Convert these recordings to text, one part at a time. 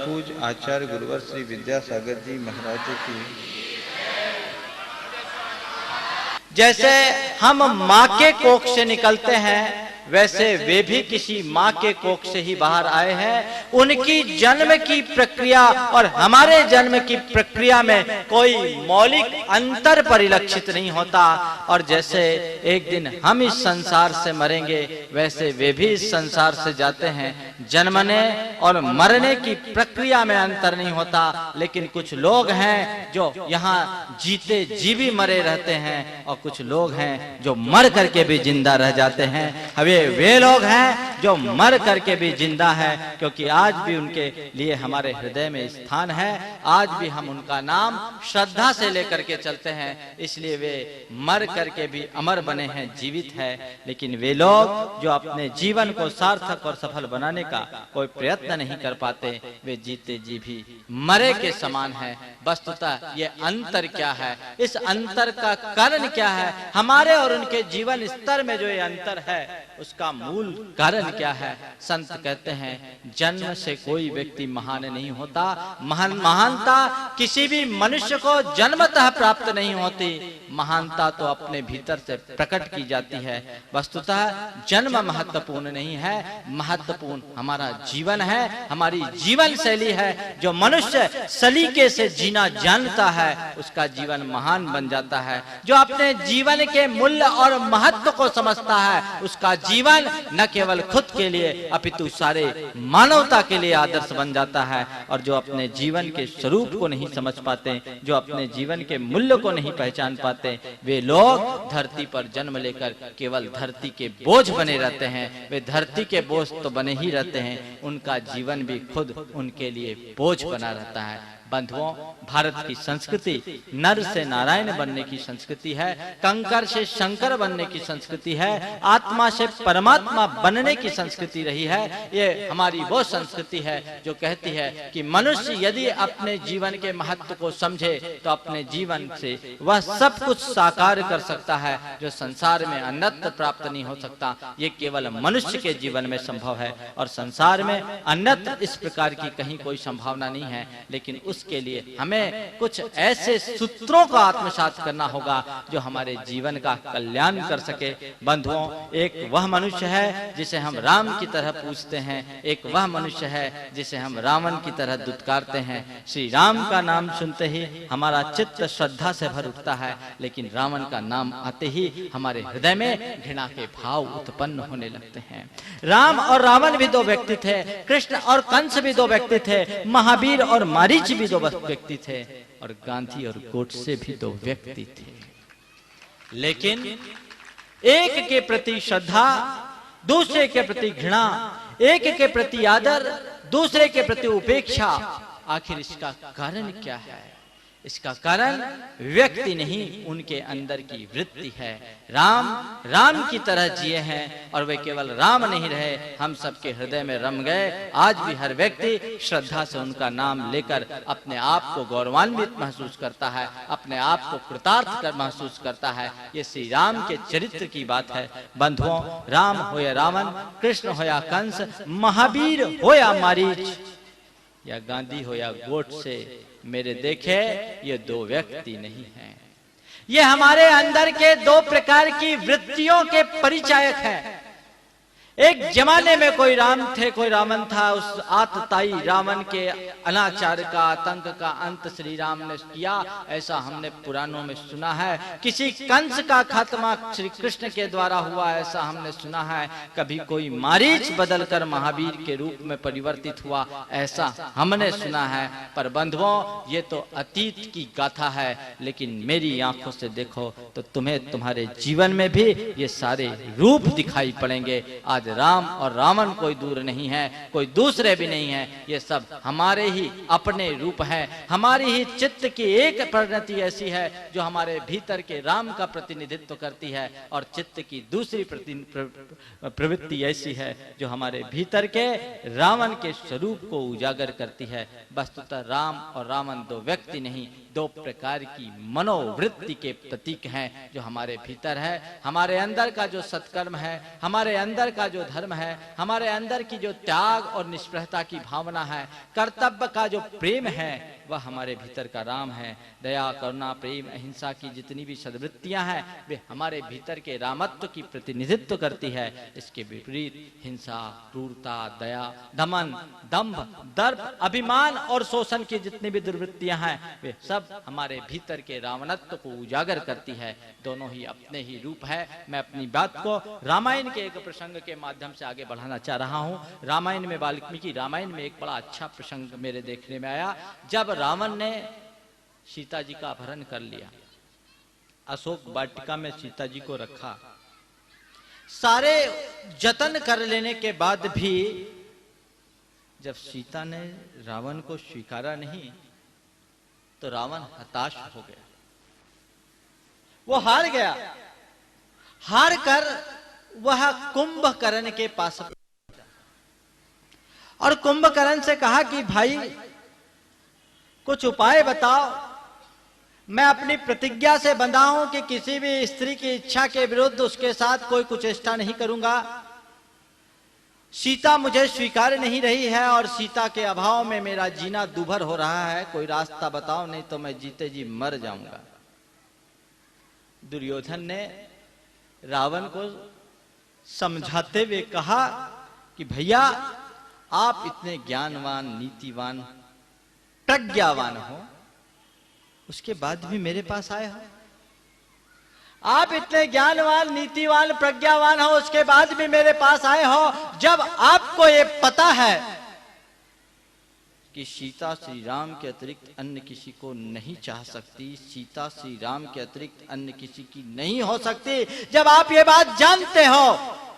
पूज्य आचार्य गुरुवर श्री विद्यासागर जी महाराज की। जैसे हम माँ के कोख से निकलते हैं, वैसे वे भी किसी माँ के कोख से ही बाहर आए हैं। उनकी जन्म की प्रक्रिया और हमारे जन्म की प्रक्रिया में कोई मौलिक अंतर परिलक्षित नहीं होता। और जैसे एक दिन हम इस संसार से मरेंगे, वैसे वे भी इस संसार से जाते हैं। जन्मने और मरने की प्रक्रिया में अंतर नहीं होता। लेकिन कुछ लोग हैं जो यहाँ जीते जी भी मरे रहते हैं, और कुछ लोग हैं जो मर करके भी जिंदा रह जाते हैं। वे लोग हैं जो मर करके भी जिंदा है, क्योंकि आज भी उनके लिए हमारे हृदय में स्थान है। आज भी हम उनका नाम श्रद्धा से लेकर के चलते हैं, इसलिए वे मर करके भी अमर बने हैं, जीवित है। लेकिन वे लोग जो अपने जीवन को सार्थक और सफल बनाने का कोई प्रयत्न नहीं कर पाते, वे जीते जी भी मरे के समान है। वस्तुतः ये अंतर क्या है, इस अंतर का कारण क्या है, हमारे और उनके जीवन स्तर में जो ये अंतर है उसका मूल कारण क्या है। संत कहते हैं जन्म से कोई व्यक्ति महान नहीं होता। महानता किसी भी मनुष्य को जन्मतः प्राप्त नहीं होती। महानता तो अपने भीतर से प्रकट की जाती है। वस्तुतः जन्म महत्वपूर्ण नहीं है, महत्वपूर्ण हमारा जीवन है, हमारी जीवन शैली है। जो मनुष्य सलीके से जीना जानता है उसका जीवन महान बन जाता है। जो अपने जीवन के मूल्य और महत्व को समझता है उसका जीवन न केवल खुद के लिए अपितु सारे मानवता के लिए आदर्श बन जाता है। और जो अपने जीवन के स्वरूप को नहीं समझ पाते, जो अपने जीवन के मूल्य को नहीं पहचान पाते, वे लोग धरती पर जन्म लेकर केवल धरती के बोझ बने रहते हैं। वे धरती के बोझ तो बने ही रहते हैं, उनका जीवन भी खुद उनके लिए बोझ बना रहता है। बंधुओं, भारत की संस्कृति नर से नारायण बनने की संस्कृति है, कंकर से शंकर बनने की संस्कृति है, आत्मा से परमात्मा बनने की संस्कृति रही है। ये हमारी वो संस्कृति है जो कहती है कि मनुष्य यदि अपने जीवन के महत्व को समझे तो अपने जीवन से वह सब कुछ साकार कर सकता है जो संसार में अन्यत्र प्राप्त नहीं हो सकता। ये केवल मनुष्य के जीवन में संभव है, और संसार में अन्यत्र इस प्रकार की कहीं कोई संभावना नहीं है। लेकिन उसके लिए हमें कुछ ऐसे सूत्रों का आत्मसात करना होगा जो हमारे जीवन का कल्याण कर सके। बंधुओं, एक वह मनुष्य है जिसे हम राम की तरह पूजते हैं, एक वह मनुष्य है जिसे हम रावण की तरह दुत्कारते हैं। श्री राम का नाम सुनते ही हमारा चित्त श्रद्धा से भर उठता है, लेकिन रावण का नाम आते ही हमारे हृदय में घृणा के भाव उत्पन्न होने लगते हैं। राम और रावण भी दो व्यक्ति थे, कृष्ण और कंस भी दो व्यक्ति थे, महावीर और मारीच भी दो व्यक्ति थे, और गांधी और गोडसे भी दो व्यक्ति थे। लेकिन एक के प्रति श्रद्धा, दूसरे के प्रति घृणा, एक के प्रति आदर, दूसरे के प्रति उपेक्षा, आखिर इसका कारण क्या है? इसका कारण व्यक्ति नहीं, उनके अंदर की वृत्ति है। राम की तरह जिए हैं, और वे केवल राम नहीं रहे, हम सबके हृदय में रम गए। आज भी हर व्यक्ति श्रद्धा से उनका नाम लेकर अपने आप को गौरवान्वित महसूस करता है, अपने आप को कृतार्थ कर महसूस करता है। ये श्री राम के चरित्र की बात है। बंधुओं, राम हो या रावण, कृष्ण हो या कंस, महावीर हो या मारीच, या गांधी हो या गोडसे, मेरे देखे ये दो व्यक्ति नहीं हैं। ये हमारे अंदर के दो प्रकार की वृत्तियों के परिचायक हैं। एक जमाने में कोई राम थे, कोई रावण था। उस आतताई रावण के अनाचार का, आतंक का अंत श्री राम ने किया, ऐसा हमने पुराणों में सुना है। किसी कंस का खात्मा श्री कृष्ण के द्वारा हुआ, ऐसा हमने सुना है। कभी कोई मारीच बदलकर महावीर के रूप में परिवर्तित हुआ, ऐसा हमने सुना है। पर बंधुओं, ये तो अतीत की गाथा है, लेकिन मेरी आंखों से देखो तो तुम्हें तुम्हारे जीवन में भी ये सारे रूप दिखाई पड़ेंगे। आज राम और रावण कोई दूर नहीं है, कोई दूसरे भी नहीं है। ये सब हमारे ही अपने रूप हैं। हमारी ही चित्त की एक परिणति ऐसी है जो हमारे भीतर के राम का प्रतिनिधित्व करती है, और चित्त की दूसरी प्रवृत्ति ऐसी है जो हमारे भीतर के रावण के स्वरूप को उजागर करती है। वस्तुतः राम और रावण दो व्यक्ति नहीं, दो प्रकार की मनोवृत्ति के प्रतीक हैं जो हमारे भीतर है। हमारे अंदर का जो सत्कर्म है, हमारे अंदर का जो धर्म है, हमारे अंदर की जो त्याग और निष्प्रहता की भावना है, कर्तव्य का जो प्रेम है, वह हमारे भीतर का राम है। दया, करुणा, प्रेम, अहिंसा की जितनी भी सद्वृत्तियां हैं वे हमारे भीतर के रामत्व की प्रतिनिधित्व करती है। इसके विपरीत हिंसा, क्रूरता, दया, दमन, दंभ, दर्प, अभिमान और शोषण की जितनी भी दुर्वृत्तियां हैं वे सब हमारे भीतर के रावणत्व को उजागर करती है। दोनों ही अपने ही रूप है। मैं अपनी बात को रामायण के एक प्रसंग के माध्यम से आगे बढ़ाना चाह रहा हूं। रामायण में, वाल्मीकि रामायण में एक बड़ा अच्छा प्रसंग मेरे देखने में आया। जब रावण ने सीता जी का अपहरण कर लिया, अशोक वाटिका में सीता जी को रखा, सारे जतन कर लेने के बाद भी जब सीता ने रावण को स्वीकारा नहीं तो रावण हताश हो गया। वो हार गया। हार कर वह कुंभकर्ण के पास और कुंभकर्ण से कहा कि भाई कुछ उपाय बताओ, मैं अपनी प्रतिज्ञा से बंधा हूं कि किसी भी स्त्री की इच्छा के विरुद्ध उसके साथ कोई कुचेष्टा नहीं करूंगा। सीता मुझे स्वीकार नहीं रही है और सीता के अभाव में मेरा जीना दूभर हो रहा है। कोई रास्ता बताओ, नहीं तो मैं जीते जी मर जाऊंगा। दुर्योधन ने रावण को समझाते हुए कहा कि भैया आप इतने ज्ञानवान, नीतिवान, प्रज्ञावान हो, उसके बाद भी मेरे पास आए हो। आप इतने ज्ञानवान, नीतिवान, प्रज्ञावान हो, उसके बाद भी मेरे पास आए हो। जब आपको ये पता है कि सीता श्री राम के अतिरिक्त अन्य किसी को नहीं चाह सकती, सीता श्री राम के अतिरिक्त अन्य किसी की नहीं हो सकती, जब आप ये बात जानते हो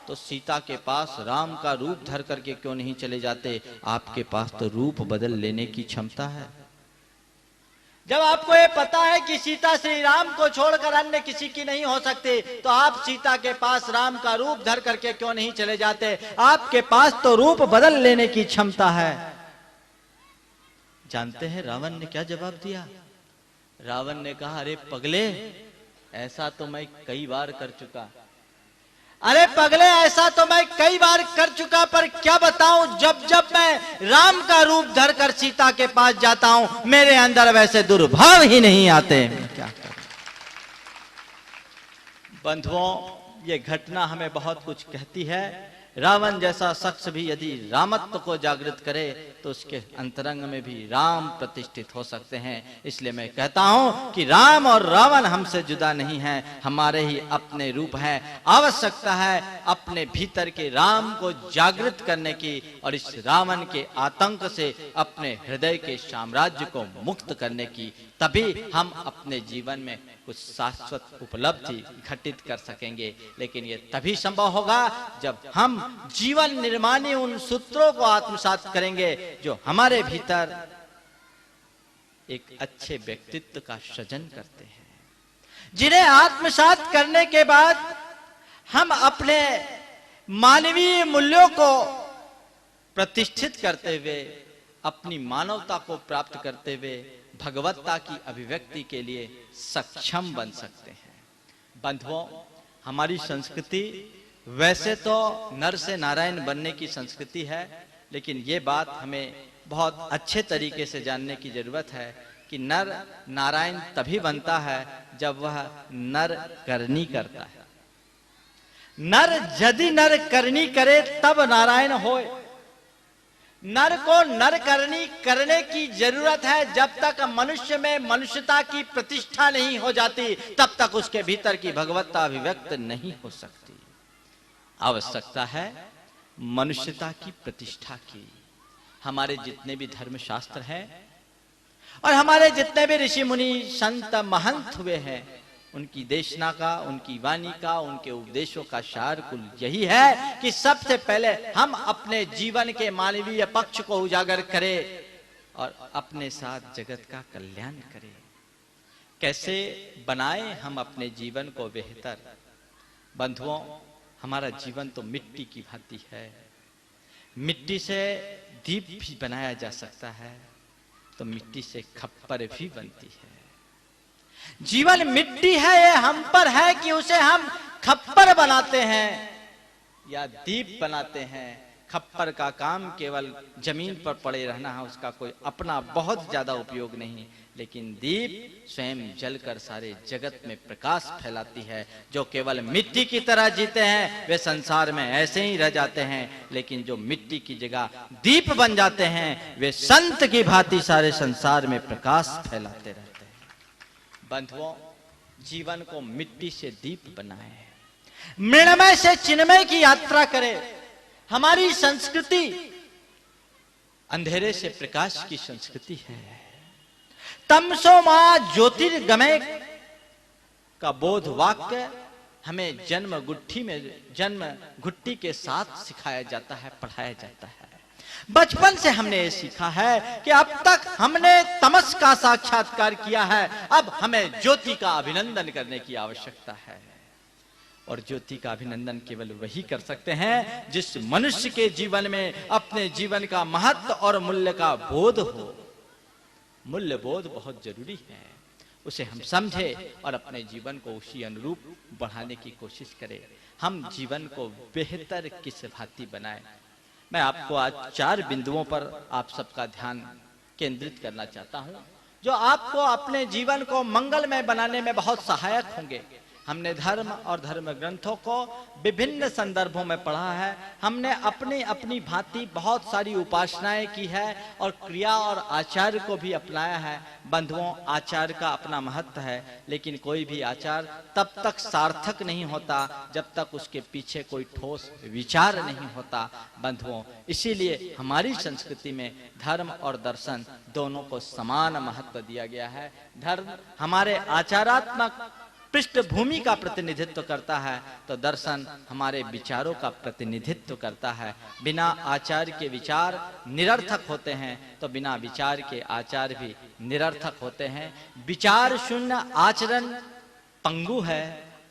तो सीता के पास राम का रूप धर करके क्यों नहीं चले जाते? आपके पास तो रूप बदल लेने की क्षमता है। जब आपको ये पता है कि सीता श्री राम को छोड़कर अन्य किसी की नहीं हो सकती, तो आप सीता के पास राम का रूप धर करके क्यों नहीं चले जाते? आपके पास तो रूप बदल लेने की क्षमता है। जानते हैं रावण ने क्या जवाब दिया? रावण ने कहा, अरे पगले, ऐसा तो मैं कई बार कर चुका। अरे पगले, ऐसा तो मैं कई बार कर चुका, पर क्या बताऊं, जब जब मैं राम का रूप धरकर सीता के पास जाता हूं मेरे अंदर वैसे दुर्भाव ही नहीं आते। मैं क्या करूं? बंधुओं, ये घटना हमें बहुत कुछ कहती है। रावण जैसा शख्स भी यदि रामत्व को जागृत करे तो उसके अंतरंग में भी राम प्रतिष्ठित हो सकते हैं। इसलिए मैं कहता हूं कि राम और रावण हमसे जुदा नहीं है, हमारे ही अपने रूप हैं। आवश्यकता है अपने भीतर के राम को जागृत करने की और इस रावण के आतंक से अपने हृदय के साम्राज्य को मुक्त करने की। तभी हम अपने जीवन में कुछ शाश्वत उपलब्धि घटित कर सकेंगे। लेकिन ये तभी संभव होगा जब हम जीवन निर्माणी उन सूत्रों को आत्मसात करेंगे जो हमारे भीतर एक अच्छे व्यक्तित्व का सृजन करते हैं, जिन्हें आत्मसात करने के बाद हम अपने मानवीय मूल्यों को प्रतिष्ठित करते हुए, अपनी मानवता को प्राप्त करते हुए भगवत्ता की अभिव्यक्ति के लिए सक्षम बन सकते हैं। बंधुओं, हमारी संस्कृति वैसे तो नर से नारायण बनने की संस्कृति है, लेकिन ये बात हमें बहुत अच्छे तरीके से जानने की जरूरत है कि नर नारायण तभी बनता है जब वह नर करनी करता है। नर यदि नर करनी करे तब नारायण होए। नर को नर करनी करने की जरूरत है। जब तक मनुष्य में मनुष्यता की प्रतिष्ठा नहीं हो जाती तब तक उसके भीतर की भगवत्ता अभिव्यक्त नहीं हो सकती। आवश्यकता है मनुष्यता की प्रतिष्ठा की। हमारे जितने भी धर्मशास्त्र हैं और हमारे जितने भी ऋषि मुनि संत महंत हुए हैं, उनकी देशना का, उनकी वाणी का, उनके उपदेशों का सार कुल यही है कि सबसे पहले हम अपने जीवन के मानवीय पक्ष को उजागर करें और अपने साथ जगत का कल्याण करें। कैसे बनाएं हम अपने जीवन को बेहतर? बंधुओं, हमारा जीवन तो मिट्टी की भांति है। मिट्टी से दीप भी बनाया जा सकता है तो मिट्टी से खप्पर भी बनती है। जीवन मिट्टी है, ये हम पर है कि उसे हम खप्पर बनाते हैं या दीप बनाते हैं। खप्पर का काम केवल जमीन पर पड़े रहना है, उसका कोई अपना बहुत ज्यादा उपयोग नहीं। लेकिन दीप स्वयं जलकर सारे जगत में प्रकाश फैलाती है। जो केवल मिट्टी की तरह जीते हैं वे संसार में ऐसे ही रह जाते हैं, लेकिन जो मिट्टी की जगह दीप बन जाते हैं वे संत की भांति सारे संसार में प्रकाश फैलाते रहते हैं। बंधुओं, जीवन को मिट्टी से दीप बनाए, मृण्मय से चिन्मय की यात्रा करें। हमारी संस्कृति अंधेरे से प्रकाश की संस्कृति है। तमसो मा ज्योतिर्गमय का बोध वाक्य हमें जन्म घुट्टी के साथ सिखाया जाता है, पढ़ाया जाता है। बचपन से हमने ये सीखा है कि अब तक हमने तमस का साक्षात्कार किया है, अब हमें ज्योति का अभिनंदन करने की आवश्यकता है। और ज्योति का अभिनंदन केवल वही कर सकते हैं जिस मनुष्य के जीवन में अपने जीवन का महत्व और मूल्य का बोध हो। मूल्य बोध बहुत जरूरी है, उसे हम समझे और अपने जीवन को उसी अनुरूप बढ़ाने की कोशिश करें। हम जीवन को बेहतर किस भांति बनाएं। मैं आपको आज 4 बिंदुओं पर आप सबका ध्यान केंद्रित करना चाहता हूं, जो आपको अपने जीवन को मंगलमय बनाने में बहुत सहायक होंगे। हमने धर्म और धर्म ग्रंथों को विभिन्न संदर्भों में पढ़ा है। हमने अपनी अपनी भांति बहुत सारी उपासनाएं की है और क्रिया और आचार को भी अपनाया है। बंधुओं, आचार का अपना महत्व है, लेकिन कोई भी आचार तब तक सार्थक नहीं होता जब तक उसके पीछे कोई ठोस विचार नहीं होता। बंधुओं, इसीलिए हमारी संस्कृति में धर्म और दर्शन दोनों को समान महत्व दिया गया है। धर्म हमारे आचारात्मक पृष्ठभूमि का प्रतिनिधित्व करता है, तो दर्शन हमारे विचारों का प्रतिनिधित्व करता है। बिना आचार के विचार निरर्थक होते हैं, तो बिना विचार के आचार भी निरर्थक होते हैं। विचार शून्य आचरण पंगु है,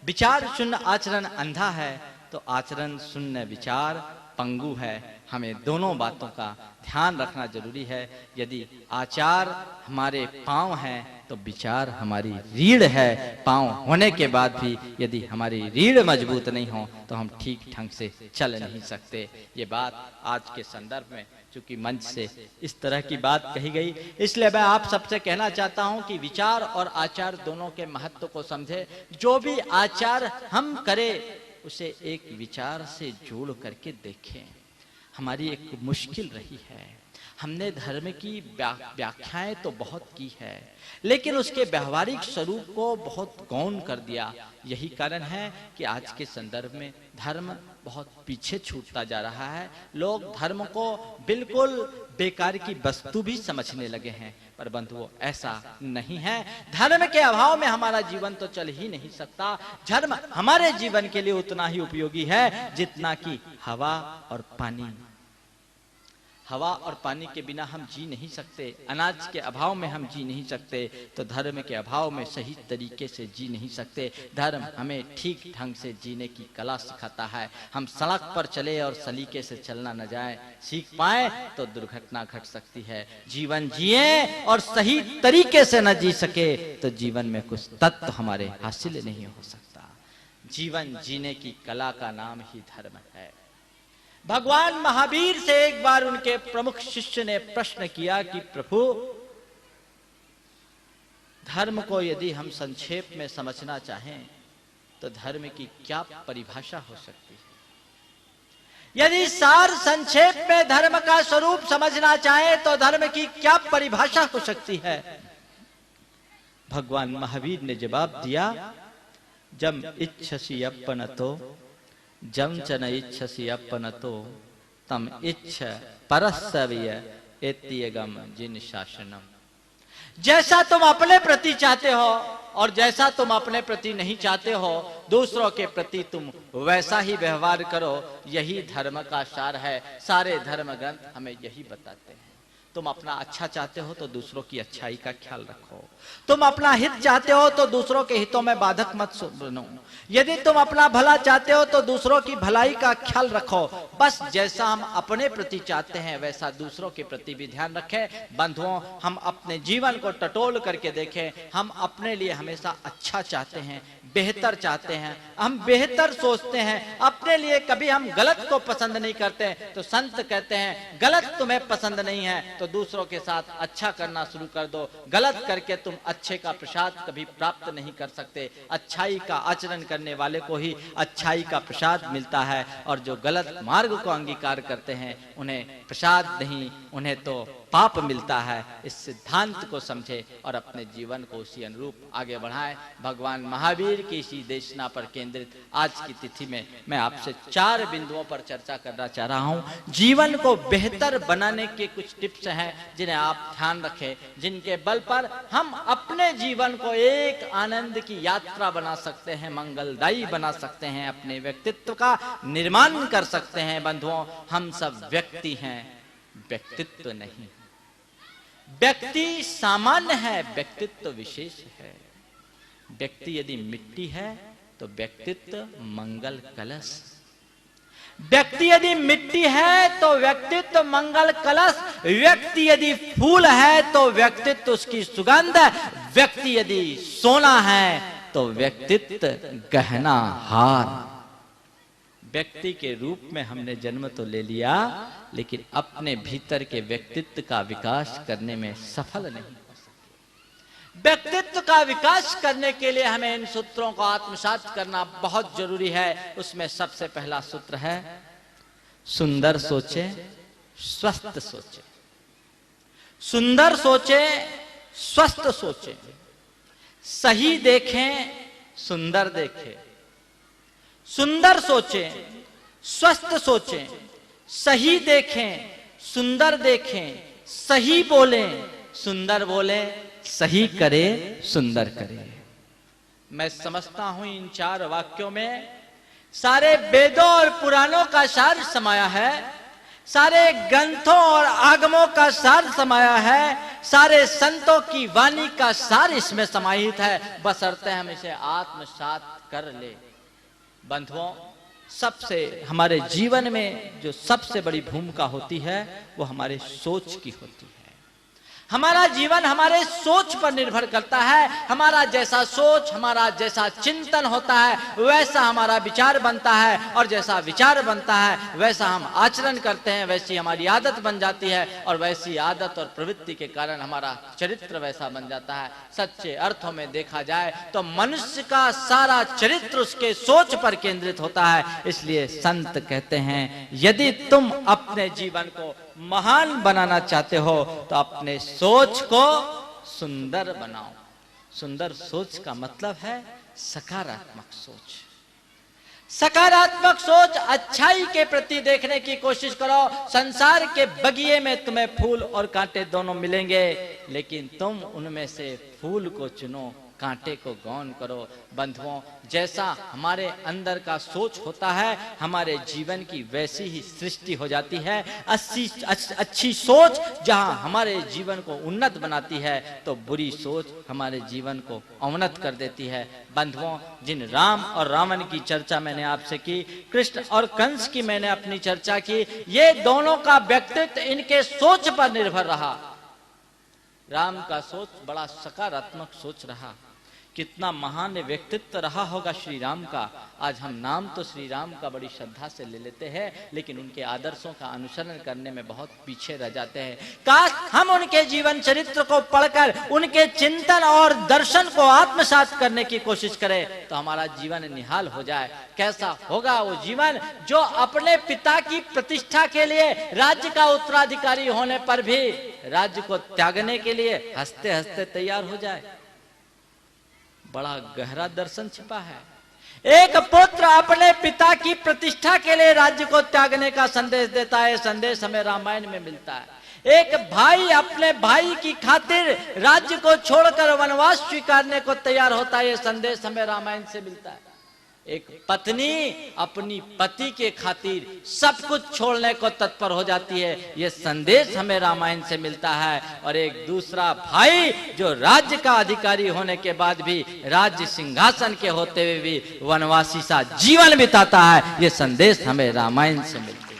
विचार शून्य आचरण अंधा है, तो आचरण शून्य विचार पंगु है। हमें दोनों बातों का ध्यान रखना जरूरी है। यदि आचार हमारे पांव हैं तो विचार हमारी रीढ़ है। पांव होने के बाद भी यदि हमारी रीढ़ मजबूत नहीं हो तो हम ठीक ढंग से चल नहीं सकते। ये बात आज के संदर्भ में चूंकि मंच से इस तरह की बात कही गई, इसलिए मैं आप सबसे कहना चाहता हूं कि विचार और आचार दोनों के महत्व को समझे। जो भी आचार हम करें उसे एक विचार से जोड़ करके देखें। हमारी एक मुश्किल रही है, हमने धर्म की व्याख्याएं तो बहुत की है, लेकिन उसके व्यवहारिक स्वरूप को बहुत गौण कर दिया। यही कारण है कि आज के संदर्भ में धर्म बहुत पीछे छूटता जा रहा है। लोग धर्म को बिल्कुल बेकार की वस्तु भी समझने लगे हैं, पर बंधुओं ऐसा नहीं है। धर्म के अभाव में हमारा जीवन तो चल ही नहीं सकता। धर्म हमारे जीवन के लिए उतना ही उपयोगी है जितना कि हवा और पानी। हवा और पानी के बिना हम जी नहीं सकते, अनाज के अभाव में हम जी नहीं सकते, तो धर्म के अभाव में सही तरीके से जी नहीं सकते। धर्म हमें ठीक ढंग से जीने की कला सिखाता है। हम सड़क पर चले और सलीके से चलना न जाए सीख पाए तो दुर्घटना घट सकती है। जीवन जिए और सही तरीके से न जी सके तो जीवन में कुछ तत्व हमारे हासिल नहीं हो सकता। जीवन जीने की कला का नाम ही धर्म है। भगवान महावीर से एक बार उनके प्रमुख शिष्य ने प्रश्न किया कि प्रभु, धर्म को यदि हम संक्षेप में समझना चाहें तो धर्म की क्या परिभाषा हो सकती है? यदि सार संक्षेप में धर्म का स्वरूप समझना चाहें तो धर्म की क्या परिभाषा हो सकती है? भगवान महावीर ने जवाब दिया, जम इच्छसि अपनतो जम च न इच्छसि अपनतो तम इच्छ परस्सव्य एत्यगम जिन शासनम। जैसा तुम अपने प्रति चाहते हो और जैसा तुम अपने प्रति नहीं चाहते हो, दूसरों के प्रति तुम वैसा ही व्यवहार करो। यही धर्म का सार है। सारे धर्म ग्रंथ हमें यही बताते हैं। तुम अपना अच्छा चाहते हो तो दूसरों की अच्छाई का ख्याल रखो। तुम अपना हित चाहते हो तो दूसरों के हितों में बाधक मत बनो। यदि तुम अपना भला चाहते हो तो दूसरों की भलाई का ख्याल रखो। बस जैसा हम अपने प्रति चाहते हैं वैसा दूसरों के प्रति भी ध्यान रखें। बंधुओं, हम अपने जीवन को टटोल करके देखें। हम अपने लिए हमेशा अच्छा चाहते हैं, बेहतर चाहते हैं, हम बेहतर सोचते हैं। अपने लिए कभी हम गलत को पसंद नहीं करते। तो संत कहते हैं गलत तुम्हें पसंद नहीं है तो दूसरों के साथ अच्छा करना शुरू कर दो। गलत करके तुम अच्छे का प्रसाद कभी प्राप्त नहीं कर सकते। अच्छाई का आचरण करने वाले को ही अच्छाई का प्रसाद मिलता है, और जो गलत मार्ग को अंगीकार करते हैं उन्हें प्रसाद नहीं, उन्हें तो पाप मिलता है। इस सिद्धांत को समझे और अपने जीवन को उसी अनुरूप आगे बढ़ाएं। भगवान महावीर की इसी देशना पर केंद्रित आज की तिथि में मैं आपसे 4 बिंदुओं पर चर्चा करना चाह रहा हूं। जीवन को बेहतर बनाने के कुछ टिप्स हैं जिन्हें आप ध्यान रखें, जिनके बल पर हम अपने जीवन को एक आनंद की यात्रा बना सकते हैं, मंगलदायी बना सकते हैं, अपने व्यक्तित्व का निर्माण कर सकते हैं। बंधुओं, हम सब व्यक्ति हैं, व्यक्तित्व नहीं। व्यक्ति सामान्य है, व्यक्तित्व विशेष है। व्यक्ति यदि मिट्टी है तो व्यक्तित्व मंगल कलश। व्यक्ति यदि मिट्टी है तो व्यक्तित्व मंगल कलश। व्यक्ति यदि फूल है तो व्यक्तित्व उसकी सुगंध। व्यक्ति यदि सोना है तो व्यक्तित्व गहना हार। व्यक्ति के रूप में हमने जन्म तो ले लिया, लेकिन अपने भीतर के व्यक्तित्व का विकास करने में सफल नहीं हो सके। व्यक्तित्व का विकास करने के लिए हमें इन सूत्रों को आत्मसात करना बहुत जरूरी है। उसमें सबसे पहला सूत्र है सुंदर सोचे, स्वस्थ सोचे। सुंदर सोचे, स्वस्थ सोचे, सही देखें, सुंदर देखें। सुंदर सोचें, स्वस्थ सोचें, सही देखें, सुंदर देखें, सही बोलें, सुंदर बोलें, सही करें, सुंदर करें। मैं समझता हूं इन 4 वाक्यों में सारे वेदों और पुराणों का सार समाया है, सारे ग्रंथों और आगमों का सार समाया है, सारे संतों की वाणी का सार इसमें समाहित है, बशर्ते हम इसे आत्मसात कर ले। बंधुओं, सबसे हमारे जीवन में जो सबसे बड़ी भूमिका होती है वो हमारे सोच की होती है। हमारा जीवन हमारे सोच पर निर्भर करता है। हमारा जैसा सोच, हमारा जैसा चिंतन होता है, वैसा हमारा विचार बनता है, और जैसा विचार बनता है वैसा हम आचरण करते हैं, वैसी हमारी आदत बन जाती है, और वैसी आदत और प्रवृत्ति के कारण हमारा चरित्र वैसा बन जाता है। सच्चे अर्थों में देखा जाए तो मनुष्य का सारा चरित्र उसके सोच पर केंद्रित होता है। इसलिए संत कहते हैं यदि तुम अपने जीवन को महान बनाना चाहते हो तो अपने सोच को सुंदर बनाओ। सुंदर सोच का मतलब है सकारात्मक सोच। सकारात्मक सोच, अच्छाई के प्रति देखने की कोशिश करो। संसार के बगिए में तुम्हें फूल और कांटे दोनों मिलेंगे, लेकिन तुम उनमें से फूल को चुनो, कांटे को गौन करो। बंधुओं, जैसा हमारे अंदर का सोच होता है हमारे जीवन की वैसी ही सृष्टि हो जाती है। अच्छी सोच जहां हमारे जीवन को उन्नत बनाती है तो बुरी सोच हमारे जीवन को अवनत कर देती है। बंधुओं, जिन राम और रावण की चर्चा मैंने आपसे की, कृष्ण और कंस की मैंने अपनी चर्चा की, ये दोनों का व्यक्तित्व इनके सोच पर निर्भर रहा। राम का सोच बड़ा सकारात्मक सोच रहा। कितना महान व्यक्तित्व रहा होगा श्री राम का। आज हम नाम तो श्री राम का बड़ी श्रद्धा से ले लेते हैं, लेकिन उनके आदर्शों का अनुसरण करने में बहुत पीछे रह जाते हैं। काश हम उनके जीवन चरित्र को पढ़कर उनके चिंतन और दर्शन को आत्मसात करने की कोशिश करें तो हमारा जीवन निहाल हो जाए। कैसा होगा वो जीवन जो अपने पिता की प्रतिष्ठा के लिए, राज्य का उत्तराधिकारी होने पर भी राज्य को त्यागने के लिए हंसते हंसते तैयार हो जाए। बड़ा गहरा दर्शन छिपा है। एक पुत्र अपने पिता की प्रतिष्ठा के लिए राज्य को त्यागने का संदेश देता है। संदेश हमें रामायण में मिलता है। एक भाई अपने भाई की खातिर राज्य को छोड़कर वनवास स्वीकारने को तैयार होता है। ये संदेश हमें रामायण से मिलता है। एक पत्नी अपनी पति के खातिर सब कुछ छोड़ने को तत्पर हो जाती है, यह संदेश हमें रामायण से मिलता है। और एक दूसरा भाई जो राज्य का अधिकारी होने के बाद भी, राज्य सिंहासन के होते हुए भी वनवासी सा जीवन बिताता है, यह संदेश हमें रामायण से मिलता है।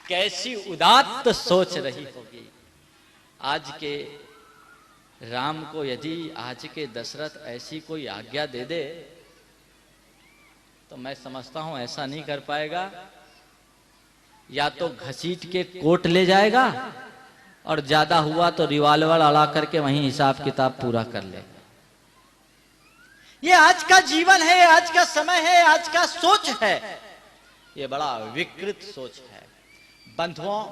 कैसी उदात्त सोच रही होगी आज के राम को। यदि आज के दशरथ ऐसी कोई आज्ञा दे दे तो मैं समझता हूं ऐसा नहीं कर पाएगा, या तो घसीट के कोर्ट ले जाएगा और ज्यादा हुआ तो रिवॉल्वर अड़ा करके वहीं हिसाब किताब पूरा कर लेगा। ये आज का जीवन है, आज का समय है, आज का सोच है, ये बड़ा विकृत सोच है। बंधुओं,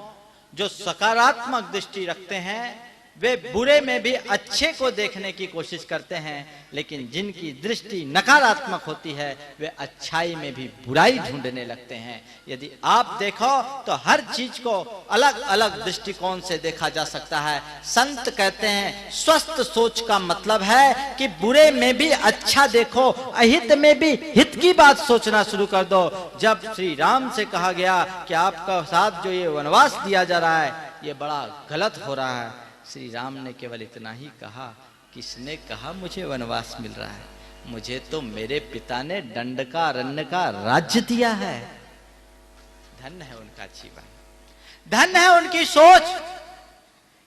जो सकारात्मक दृष्टि रखते हैं वे बुरे में भी अच्छे को देखने की कोशिश करते हैं, लेकिन जिनकी दृष्टि नकारात्मक होती है वे अच्छाई में भी बुराई ढूंढने लगते हैं। यदि आप देखो तो हर चीज को अलग अलग दृष्टिकोण से देखा जा सकता है। संत कहते हैं स्वस्थ सोच का मतलब है कि बुरे में भी अच्छा देखो, अहित में भी हित की बात सोचना शुरू कर दो। जब श्री राम से कहा गया कि आपका साथ जो ये वनवास दिया जा रहा है ये बड़ा गलत हो रहा है, श्री राम ने केवल इतना ही कहा, किसने कहा मुझे वनवास मिल रहा है, मुझे तो मेरे पिता ने दंड का अरण्य का राज्य दिया है। धन्य है उनका जीवन, धन्य है उनकी सोच,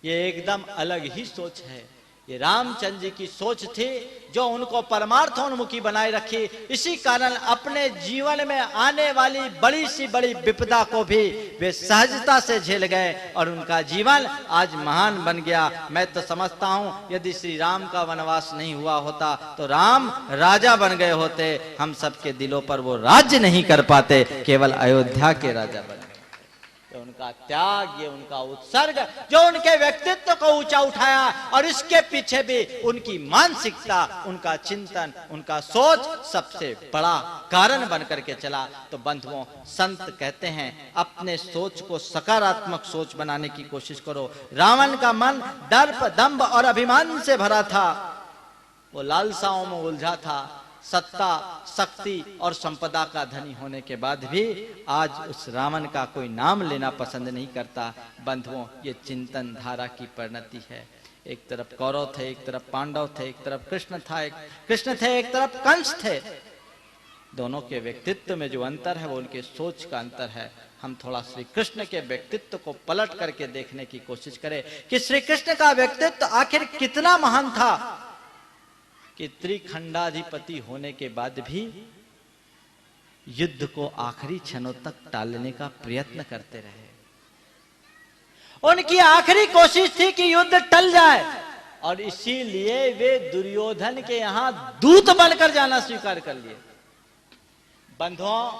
ये एकदम अलग ही सोच है। ये रामचंद्र जी की सोच थी जो उनको परमार्थोन्मुखी बनाए रखी। इसी कारण अपने जीवन में आने वाली बड़ी सी बड़ी विपदा को भी वे सहजता से झेल गए और उनका जीवन आज महान बन गया। मैं तो समझता हूं यदि श्री राम का वनवास नहीं हुआ होता तो राम राजा बन गए होते, हम सबके दिलों पर वो राज्य नहीं कर पाते, केवल अयोध्या के राजा बन। उनका त्याग, ये उनका उत्सर्ग जो उनके व्यक्तित्व को ऊंचा उठाया, और इसके पीछे भी उनकी मानसिकता, उनका चिंतन, उनका सोच सबसे बड़ा कारण बनकर के चला। तो बंधुओं, संत कहते हैं अपने सोच को सकारात्मक सोच बनाने की कोशिश करो। रावण का मन दर्प, दंभ और अभिमान से भरा था, वो लालसाओं में उलझा था। सत्ता, शक्ति और संपदा का धनी होने के बाद भी आज उस रावण का कोई नाम लेना पसंद नहीं करता। बंधुओं, ये चिंतन धारा की परिणति है। एक तरफ कौरव थे, एक तरफ पांडव थे, एक तरफ कृष्ण थे, एक तरफ कंस थे। दोनों के व्यक्तित्व में जो अंतर है वो उनके सोच का अंतर है। हम थोड़ा श्री कृष्ण के व्यक्तित्व को पलट करके देखने की कोशिश करें कि श्री कृष्ण का व्यक्तित्व आखिर कितना महान था कि त्रिखंडाधिपति होने के बाद भी युद्ध को आखिरी क्षणों तक टालने का प्रयत्न करते रहे। उनकी आखिरी कोशिश थी कि युद्ध टल जाए, और इसीलिए वे दुर्योधन के यहां दूत बनकर जाना स्वीकार कर लिए। बंधुओं,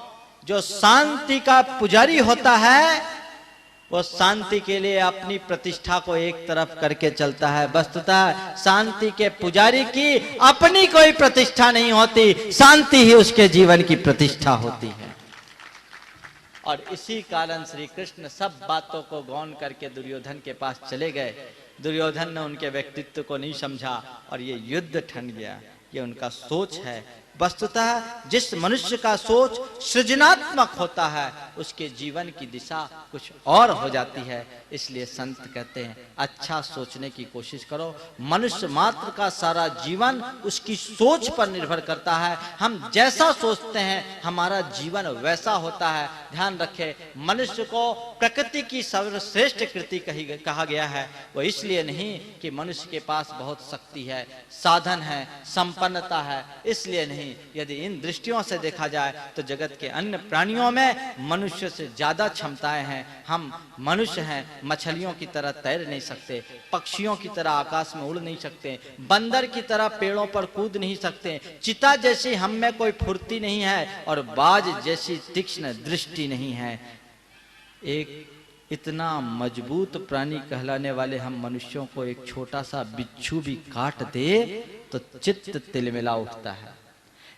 जो शांति का पुजारी होता है वो शांति के लिए अपनी प्रतिष्ठा को एक तरफ करके चलता है। वस्तुतः शांति के पुजारी की अपनी कोई प्रतिष्ठा नहीं होती, शांति ही उसके जीवन की प्रतिष्ठा होती है। और इसी कारण श्री कृष्ण सब बातों को गौन करके दुर्योधन के पास चले गए। दुर्योधन ने उनके व्यक्तित्व को नहीं समझा और ये युद्ध ठन गया। ये उनका सोच है। वस्तुतः जिस मनुष्य का सोच सृजनात्मक होता है उसके जीवन की दिशा कुछ और हो जाती है। इसलिए संत कहते हैं अच्छा सोचने की कोशिश करो। मनुष्य मात्र का सारा जीवन उसकी सोच पर निर्भर करता है। हम जैसा सोचते हैं हमारा जीवन वैसा होता है। ध्यान रखें, मनुष्य को प्रकृति की सर्वश्रेष्ठ कृति कहा गया है। वो इसलिए नहीं कि मनुष्य के पास बहुत शक्ति है, साधन है, संपन्नता है, इसलिए नहीं। यदि इन दृष्टियों से देखा जाए तो जगत के अन्य प्राणियों में मनुष्य से ज्यादा क्षमताएं हैं। हम मनुष्य हैं, मछलियों की तरह तैर नहीं सकते, पक्षियों की तरह आकाश में उड़ नहीं सकते, बंदर की तरह पेड़ों पर कूद नहीं सकते, चिता जैसी हम में कोई फुर्ती नहीं है और बाज जैसी तीक्ष्ण दृष्टि नहीं है। एक इतना मजबूत प्राणी कहलाने वाले हम मनुष्यों को एक छोटा सा बिच्छू भी काट दे तो चित्त तिलमिला उठता है।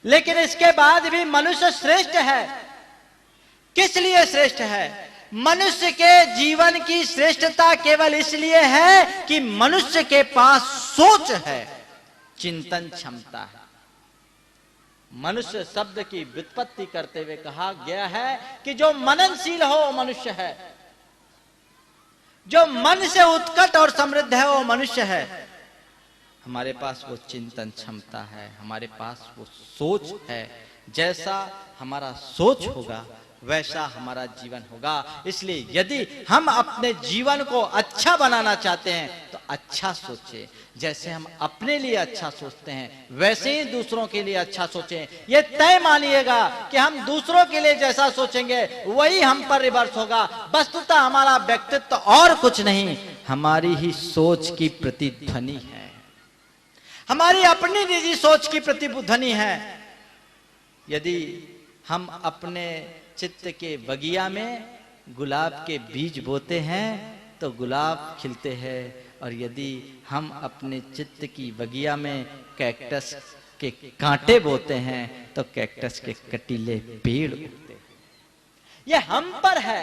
लेकिन इसके बाद भी मनुष्य श्रेष्ठ है। किस लिए श्रेष्ठ है? मनुष्य के जीवन की श्रेष्ठता केवल इसलिए है कि मनुष्य के पास सोच है, चिंतन क्षमता है। मनुष्य शब्द की व्युत्पत्ति करते हुए कहा गया है कि जो मननशील हो वो मनुष्य है, जो मन से उत्कट और समृद्ध है वो मनुष्य है। हमारे पास वो चिंतन क्षमता है, हमारे पास वो सोच है। जैसा हमारा सोच होगा वैसा हमारा जीवन होगा। इसलिए यदि हम अपने जीवन को अच्छा बनाना चाहते हैं तो अच्छा सोचें। जैसे हम अपने लिए अच्छा सोचते हैं वैसे ही दूसरों के लिए अच्छा सोचें। ये तय मानिएगा कि हम दूसरों के लिए जैसा सोचेंगे वही हम पर रिवर्स होगा। वस्तुतः हमारा व्यक्तित्व और कुछ नहीं, हमारी ही सोच की प्रतिध्वनि है, हमारी अपनी निजी सोच की प्रतिध्वनि है। यदि हम अपने चित्त के बगिया में गुलाब के बीज बोते हैं तो गुलाब खिलते हैं, और यदि हम अपने चित्त की बगिया में कैक्टस के कांटे बोते हैं तो कैक्टस के कटीले पेड़ उगते हैं। यह हम पर है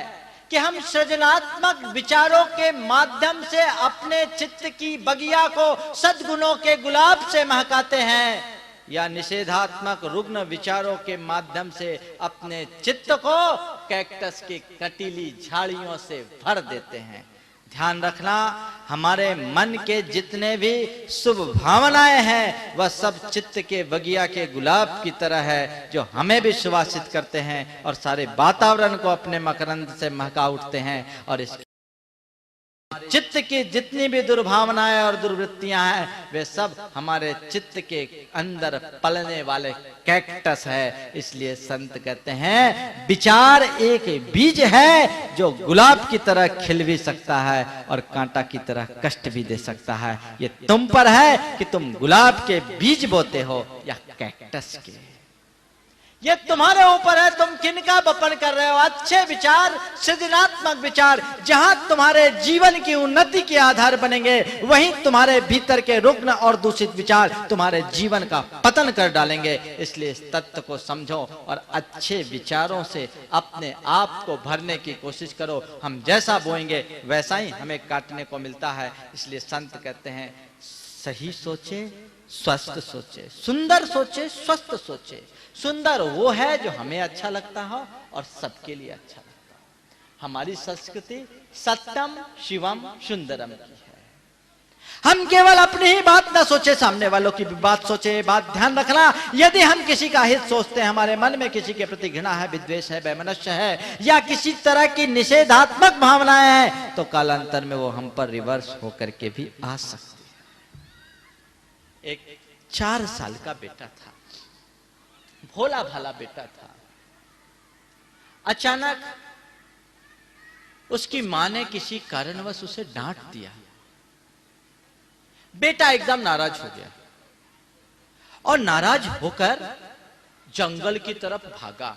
कि हम सृजनात्मक विचारों के माध्यम से अपने चित्त की बगिया को सद्गुणों के गुलाब से महकाते हैं, या निषेधात्मक रुग्ण विचारों के माध्यम से अपने चित्त को कैक्टस की कटीली झाड़ियों से भर देते हैं। ध्यान रखना, हमारे मन के जितने भी शुभ भावनाएं हैं वह सब चित्त के बगिया के गुलाब की तरह है, जो हमें भी सुवासित करते हैं और सारे वातावरण को अपने मकरंद से महका उठते हैं। और इस चित्त की जितनी भी दुर्भावनाएं और दुर्वृत्तियां हैं वे सब हमारे चित्त के अंदर पलने वाले कैक्टस है। इसलिए संत कहते हैं विचार एक बीज है जो गुलाब की तरह खिल भी सकता है और कांटा की तरह कष्ट भी दे सकता है। ये तुम पर है कि तुम गुलाब के बीज बोते हो या कैक्टस के। ये तुम्हारे ऊपर है, तुम किनका वपन कर रहे हो। अच्छे विचार, सृजनात्मक विचार जहां तुम्हारे जीवन की उन्नति के आधार बनेंगे, वहीं तुम्हारे भीतर के रुग्ण और दूषित विचार तुम्हारे जीवन का पतन कर डालेंगे। इसलिए इस तत्व को समझो और अच्छे विचारों से अपने आप को भरने की कोशिश करो। हम जैसा बोएंगे वैसा ही हमें काटने को मिलता है। इसलिए संत कहते हैं सही सोचे, स्वस्थ सोचे, सुंदर सोचे, स्वस्थ सोचे। सुंदर वो है जो हमें अच्छा लगता हो और सबके लिए अच्छा लगता हो। हमारी संस्कृति सत्यम शिवम सुंदरम की है। हम केवल अपनी ही बात ना सोचे, सामने वालों की भी बात सोचे। बात ध्यान रखना, यदि हम किसी का हित सोचते हैं, हमारे मन में किसी के प्रति घृणा है, विद्वेष है, वैमनस्य है या किसी तरह की निषेधात्मक भावनाएं हैं, तो कालांतर में वो हम पर रिवर्स होकर के भी आ सकती है। एक 4 साल का बेटा था, भोला भाला बेटा था। अचानक उसकी मां ने किसी कारणवश उसे डांट दिया। बेटा एकदम नाराज हो गया और नाराज होकर जंगल की तरफ भागा।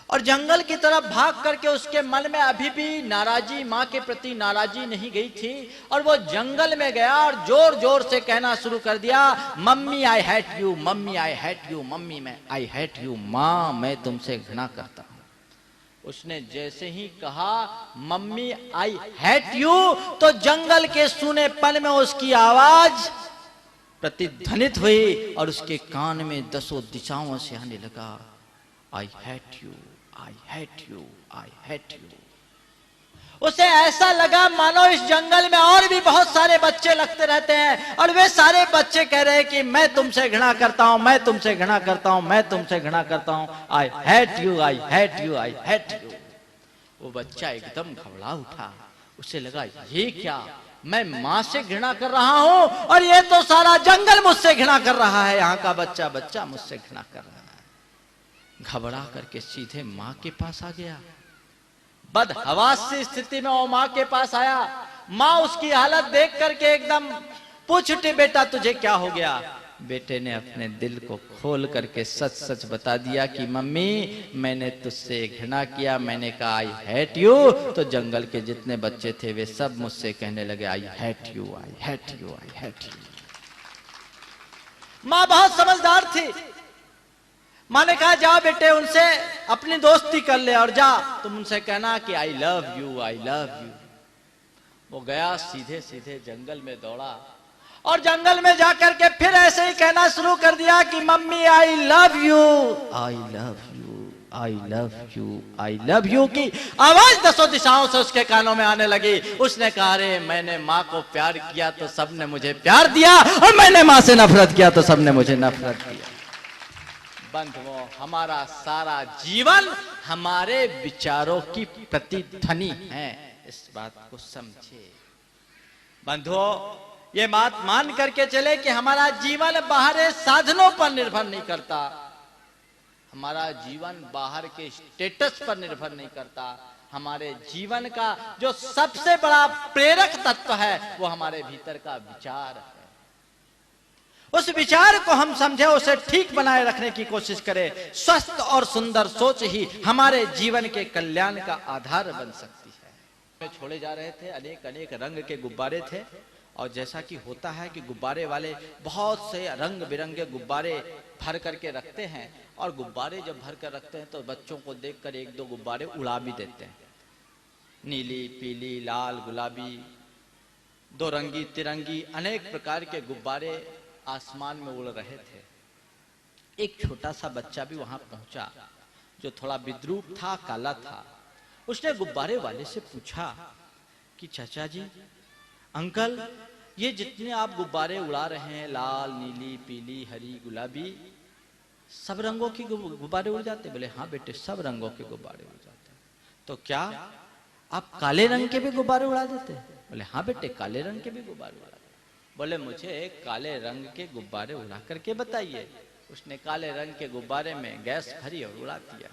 और जंगल की तरफ भाग करके उसके मन में अभी भी नाराजी, मां के प्रति नाराजी नहीं गई थी, और वो जंगल में गया और जोर जोर से कहना शुरू कर दिया, mummy I hate you, mummy I hate you, mummy मैं आई हेट यू, मां मैं तुमसे घृणा करता हूं। उसने जैसे ही कहा मम्मी आई हेट यू, तो जंगल के सूनेपन में उसकी आवाज प्रतिध्वनित हुई और उसके कान में 10 दिशाओं से आने लगा, I hate you, I hate you, I hate you। उसे ऐसा लगा मानो इस जंगल में और भी बहुत सारे बच्चे लगते रहते हैं और वे सारे बच्चे कह रहे हैं कि मैं तुमसे घृणा करता हूं, मैं तुमसे घृणा करता हूं, मैं तुमसे घृणा करता हूं, I hate you, I hate you, I hate you। वो बच्चा एकदम घबरा उठा। उसे लगा ये क्या, मैं मां से घृणा कर रहा हूं और ये तो सारा जंगल मुझसे घृणा कर रहा है। यहाँ का बच्चा मुझसे घृणा कर रहा है। घबरा करके सीधे मां के पास आ गया। बदहवास की स्थिति में वो मां के पास आया। मां उसकी हालत देख करके एकदम पूछ उठी, बेटा तुझे क्या हो गया। बेटे ने अपने दिल को खोल करके सच सच बता दिया कि मम्मी मैंने तुझसे घृणा किया, मैंने कहा आई हेट यू, तो जंगल के जितने बच्चे थे वे सब मुझसे कहने लगे I hate you, I hate you, I hate you. मां बहुत समझदार थी। मां ने कहा जाओ बेटे उनसे अपनी दोस्ती कर ले और जा तुम उनसे कहना कि I love you, I love you. वो गया, सीधे सीधे जंगल में दौड़ा और जंगल में जाकर के फिर ऐसे ही कहना शुरू कर दिया कि mummy I love you, I love you, I love you, I love you की आवाज दसों दिशाओं से उसके कानों में आने लगी। उसने कहा, अरे मैंने माँ को प्यार किया तो सबने मुझे प्यार दिया, और मैंने माँ से नफरत किया तो सबने मुझे नफरत किया। बंधुओं, हमारा सारा जीवन हमारे विचारों की प्रतिध्वनि है, इस बात को समझे। बंधुओं, ये बात मान करके चले कि हमारा जीवन बाहरी साधनों पर निर्भर नहीं करता, हमारा जीवन बाहर के स्टेटस पर निर्भर नहीं करता। हमारे जीवन का जो सबसे बड़ा प्रेरक तत्व है वो हमारे भीतर का विचार है। उस विचार को हम समझे, उसे ठीक बनाए रखने की कोशिश करें। स्वस्थ और सुंदर सोच ही हमारे जीवन के कल्याण का आधार बन सकती है। छोड़े जा रहे थे, अनेक अनेक रंग के गुब्बारे थे, और जैसा कि होता है कि गुब्बारे वाले बहुत से रंग बिरंगे गुब्बारे भर करके रखते हैं, और गुब्बारे जब भर कर रखते हैं तो बच्चों को देखकर एक दो गुब्बारे उड़ा भी देते हैं। नीली, पीली, लाल, गुलाबी, दो रंगी, तिरंगी, अनेक प्रकार के गुब्बारे आसमान में उड़ रहे थे। एक छोटा सा बच्चा भी वहां पहुंचा जो थोड़ा विद्रूप था, काला था। उसने गुब्बारे वाले से पूछा कि चाचा जी, अंकल, ये जितने आप गुब्बारे उड़ा रहे हैं, लाल, नीली, पीली, हरी, गुलाबी, सब रंगों के गुब्बारे उड़ जाते? बोले हाँ बेटे, सब रंगों के गुब्बारे उड़ जाते। तो क्या आप काले रंग के भी गुब्बारे उड़ा देते? बोले हाँ बेटे, काले रंग के भी गुब्बारे उड़ा देते। बोले मुझे काले रंग के गुब्बारे उड़ा करके बताइए। उसने काले रंग के गुब्बारे में गैस भरी और उड़ा दिया।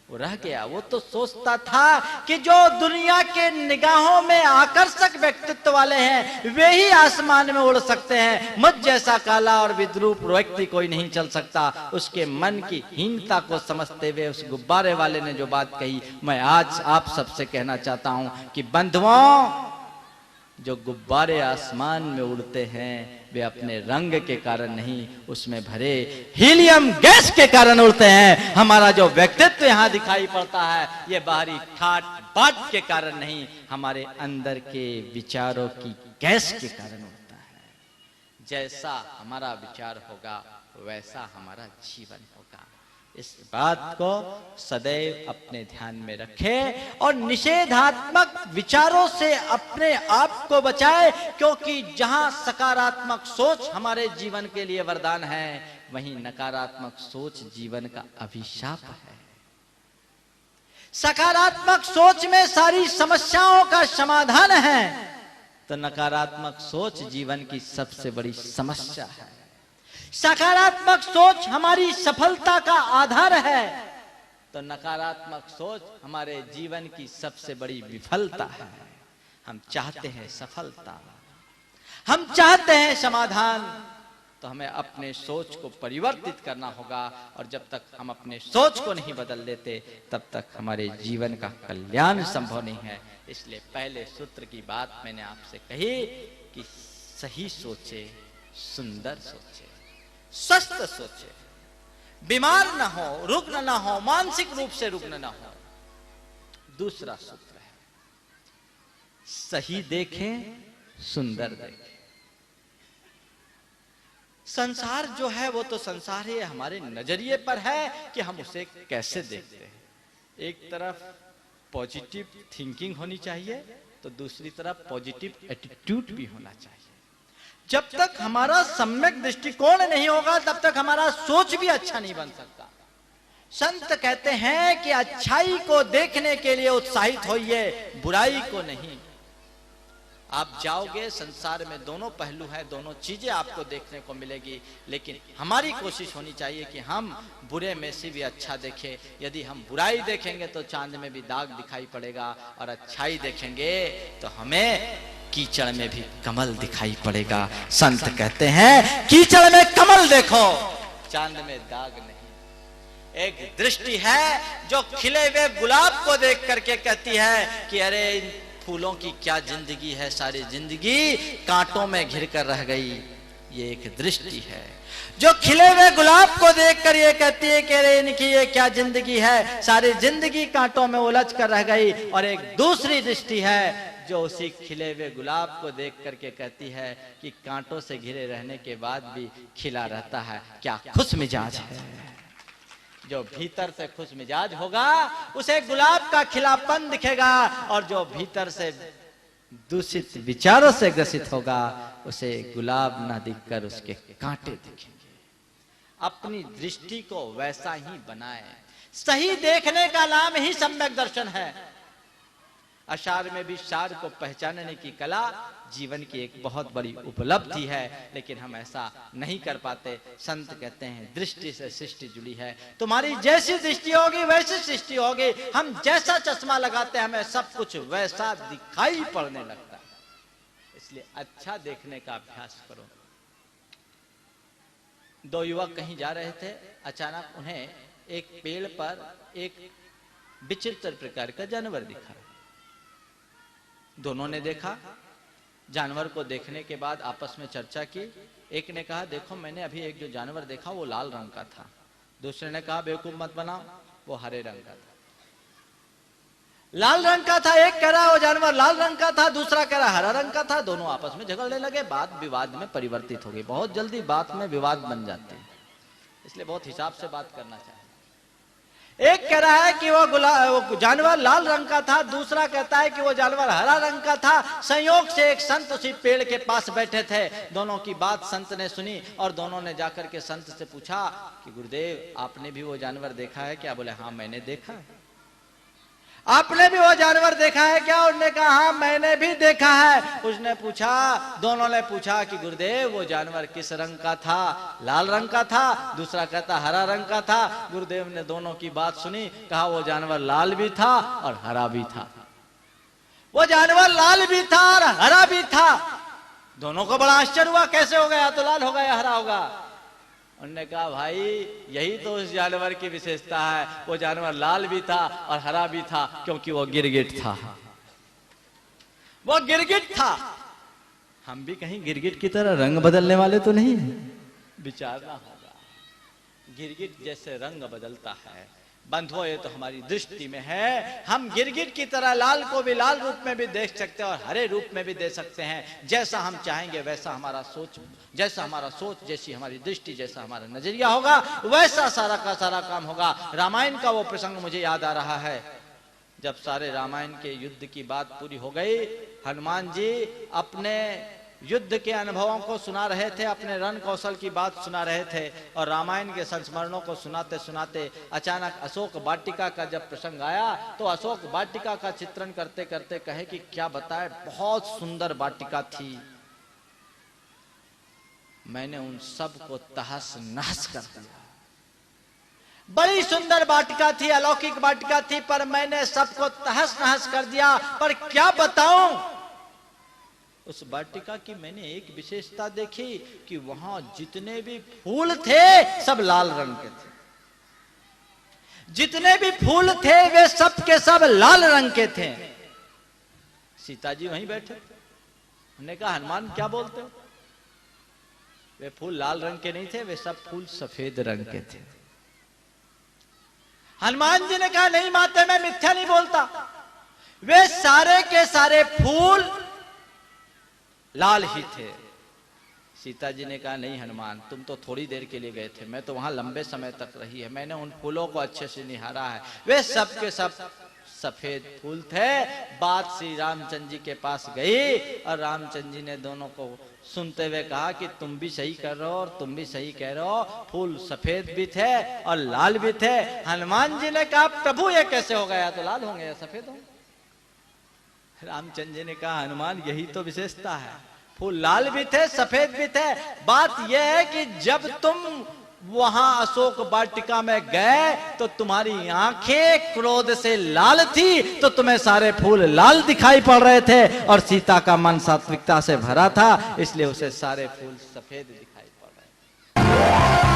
वो रह गया। वो तो सोचता था कि जो दुनिया के निगाहों में आकर्षक व्यक्तित्व वाले हैं वे ही आसमान में उड़ सकते हैं, मुझ जैसा काला और विद्रूप व्यक्ति कोई नहीं चल सकता। उसके मन की हीनता को समझते हुए उस गुब्बारे वाले ने जो बात कही, मैं आज आप सबसे कहना चाहता हूं कि बंधुओं, जो गुब्बारे आसमान में उड़ते हैं वे अपने रंग के कारण नहीं, उसमें भरे हीलियम गैस के कारण उड़ते हैं। हमारा जो व्यक्तित्व यहाँ दिखाई पड़ता है ये बाहरी ठाट बाट के कारण नहीं, हमारे अंदर के विचारों की गैस के कारण उड़ता है। जैसा हमारा विचार होगा वैसा हमारा जीवन होगा। इस बात को सदैव अपने ध्यान में रखें और निषेधात्मक विचारों से अपने आप को बचाएं, क्योंकि जहां सकारात्मक सोच हमारे जीवन के लिए वरदान है, वहीं नकारात्मक सोच जीवन का अभिशाप है। सकारात्मक सोच में सारी समस्याओं का समाधान है, तो नकारात्मक सोच जीवन की सबसे बड़ी समस्या है। सकारात्मक सोच हमारी सफलता का आधार है, तो नकारात्मक सोच हमारे जीवन की सबसे बड़ी विफलता है। हम चाहते हैं सफलता, हम चाहते हैं समाधान, तो हमें अपने सोच को परिवर्तित करना होगा। और जब तक हम अपने सोच को नहीं बदल लेते तब तक हमारे जीवन का कल्याण संभव नहीं है। इसलिए पहले सूत्र की बात मैंने आपसे कही कि सही सोचे, सुंदर सोचे, स्वस्थ सोचे, बीमार ना हो, रुग्ण ना हो, मानसिक रूप से रुग्ण ना हो। दूसरा सूत्र है सही देखें, सुंदर देखें। संसार जो है वो तो संसार ही हमारे नजरिए पर है कि हम उसे कैसे देखते हैं। एक तरफ पॉजिटिव थिंकिंग होनी चाहिए तो दूसरी तरफ पॉजिटिव एटीट्यूड भी होना चाहिए। जब तक हमारा सम्यक दृष्टिकोण नहीं होगा तब तक हमारा सोच भी अच्छा नहीं बन सकता। संत कहते हैं कि अच्छाई को देखने के लिए उत्साहित होइए, बुराई को नहीं। आप जाओगे, संसार में दोनों पहलू है, दोनों चीजें आपको देखने को मिलेगी, लेकिन हमारी कोशिश होनी चाहिए कि हम बुरे में से भी अच्छा देखें। यदि हम बुराई देखेंगे तो चांद में भी दाग दिखाई पड़ेगा, और अच्छाई देखेंगे तो हमें कीचड़ में भी कमल दिखाई पड़ेगा। संत कहते हैं कीचड़ में कमल देखो, चांद में दाग नहीं। एक दृष्टि है जो खिले हुए गुलाब को देख करके कहती है कि अरे इन फूलों की क्या जिंदगी है, सारी जिंदगी कांटों में घिर कर रह गई। ये एक दृष्टि है। जो खिले हुए गुलाब को देखकर ये कहती है कि अरे इनकी ये क्या जिंदगी है, सारी जिंदगी कांटों में उलझ कर रह गई। और एक दूसरी दृष्टि है जो उसी खिले हुए गुलाब को देख करके कहती है कि कांटों से घिरे रहने के बाद भी खिला रहता है, क्या खुश मिजाज है। जो भीतर से खुश मिजाज होगा उसे गुलाब का खिलापन दिखेगा, और जो भीतर से दूषित विचारों से ग्रसित होगा उसे गुलाब ना दिखकर उसके कांटे दिखेंगे। अपनी दृष्टि को वैसा ही बनाए। सही देखने का नाम ही सम्यक दर्शन है। असार में भी सार को पहचानने की कला जीवन की एक बहुत बड़ी उपलब्धि है, लेकिन हम ऐसा नहीं कर पाते। संत कहते हैं दृष्टि से सृष्टि जुड़ी है। तुम्हारी जैसी दृष्टि होगी वैसी सृष्टि होगी। हम जैसा चश्मा लगाते हैं हमें सब कुछ वैसा दिखाई पड़ने लगता है। इसलिए अच्छा देखने का अभ्यास करो। दो युवक कहीं जा रहे थे, अचानक उन्हें एक पेड़ पर एक विचित्र प्रकार का जानवर दिखा। दोनों ने देखा, जानवर को देखने के बाद आपस में चर्चा की। एक ने कहा देखो मैंने अभी एक जो जानवर देखा वो लाल रंग का था। दूसरे ने कहा बेवकूफ मत बनाओ, वो हरे रंग का था। लाल रंग का था, एक कह रहा वो जानवर लाल रंग का था, दूसरा कह रहा हरा रंग का था। दोनों आपस में झगड़ने लगे, बात विवाद में परिवर्तित हो गई। बहुत जल्दी बात में विवाद बन जाते हैं, इसलिए बहुत हिसाब से बात करना चाहिए। एक कह रहा है कि वो जानवर लाल रंग का था, दूसरा कहता है कि वो जानवर हरा रंग का था। संयोग से एक संत उसी पेड़ के पास बैठे थे। दोनों की बात संत ने सुनी और दोनों ने जाकर के संत से पूछा कि गुरुदेव आपने भी वो जानवर देखा है क्या? बोले हाँ मैंने देखा है। आपने भी वो जानवर देखा है क्या? उसने कहा हाँ मैंने भी देखा है। उसने पूछा, दोनों ने पूछा कि गुरुदेव वो जानवर किस रंग का था? लाल रंग का था, दूसरा कहता हरा रंग का था। गुरुदेव ने दोनों की बात सुनी, कहा वो जानवर लाल भी था और हरा भी था। वो जानवर लाल भी था और हरा भी था। दोनों को बड़ा आश्चर्य हुआ, कैसे हो गया? तो लाल होगा या हरा होगा? उन्होंने कहा भाई यही तो उस जानवर की विशेषता है। वो जानवर लाल भी था और हरा भी था क्योंकि वो गिरगिट था। वो गिरगिट था। हम भी कहीं गिरगिट की तरह रंग बदलने वाले तो नहीं है। विचारना होगा। गिरगिट जैसे रंग बदलता है, बंधुओं ये तो हमारी दृष्टि में है। हम गिरगिट की तरह लाल को भी लाल रूप में भी देख सकते हैं और हरे रूप में भी देख सकते हैं। जैसा हम चाहेंगे वैसा हमारा सोच, जैसा हमारा सोच, जैसी हमारी दृष्टि, जैसा हमारा नजरिया होगा वैसा सारा का सारा काम होगा। रामायण का वो प्रसंग मुझे याद आ रहा है। जब सारे रामायण के युद्ध की बात पूरी हो गई, हनुमान जी अपने युद्ध के अनुभवों को सुना रहे थे, अपने रण कौशल की बात सुना रहे थे और रामायण के संस्मरणों को सुनाते सुनाते अचानक अशोक वाटिका का जब प्रसंग आया तो अशोक वाटिका का चित्रण करते करते कहे कि क्या बताए, बहुत सुंदर वाटिका थी। मैंने उन सब को तहस नहस कर दिया। बड़ी सुंदर वाटिका थी, अलौकिक वाटिका थी, पर मैंने सबको तहस नहस कर दिया। पर क्या बताऊं, उस वाटिका की मैंने एक विशेषता देखी कि वहां जितने भी फूल थे सब लाल रंग के थे। जितने भी फूल थे वे सब के सब लाल रंग के थे। सीता जी वहीं बैठे। उन्होंने कहा हनुमान क्या बोलते हो? वे फूल लाल रंग के नहीं थे, वे सब फूल सफेद रंग के थे। हनुमान जी ने कहा नहीं माते, मैं मिथ्या नहीं बोलता। वे सारे के सारे फूल लाल ही थे। सीता जी ने कहा नहीं हनुमान, तुम तो थोड़ी देर के लिए गए थे, मैं तो वहां लंबे समय तक रही है, मैंने उन फूलों को अच्छे से निहारा है, वे सब के सब सफेद फूल थे। बात श्री रामचंद्र जी के पास गई और रामचंद्र जी ने दोनों को सुनते हुए कहा कि तुम भी सही कर रहे हो और तुम भी सही कह रहे हो, फूल सफेद भी थे और लाल भी थे। हनुमान जी ने कहा प्रभु ये कैसे हो गया, तो लाल होंगे या सफेद होंगे? रामचंद्र जी ने कहा हनुमान यही तो विशेषता है, फूल लाल भी थे सफेद भी थे। बात यह है कि जब तुम वहां अशोक वाटिका में गए तो तुम्हारी आंखें क्रोध से लाल थी, तो तुम्हें सारे फूल लाल दिखाई पड़ रहे थे और सीता का मन सात्विकता से भरा था, इसलिए उसे सारे फूल सफेद दिखाई पड़ रहे थे।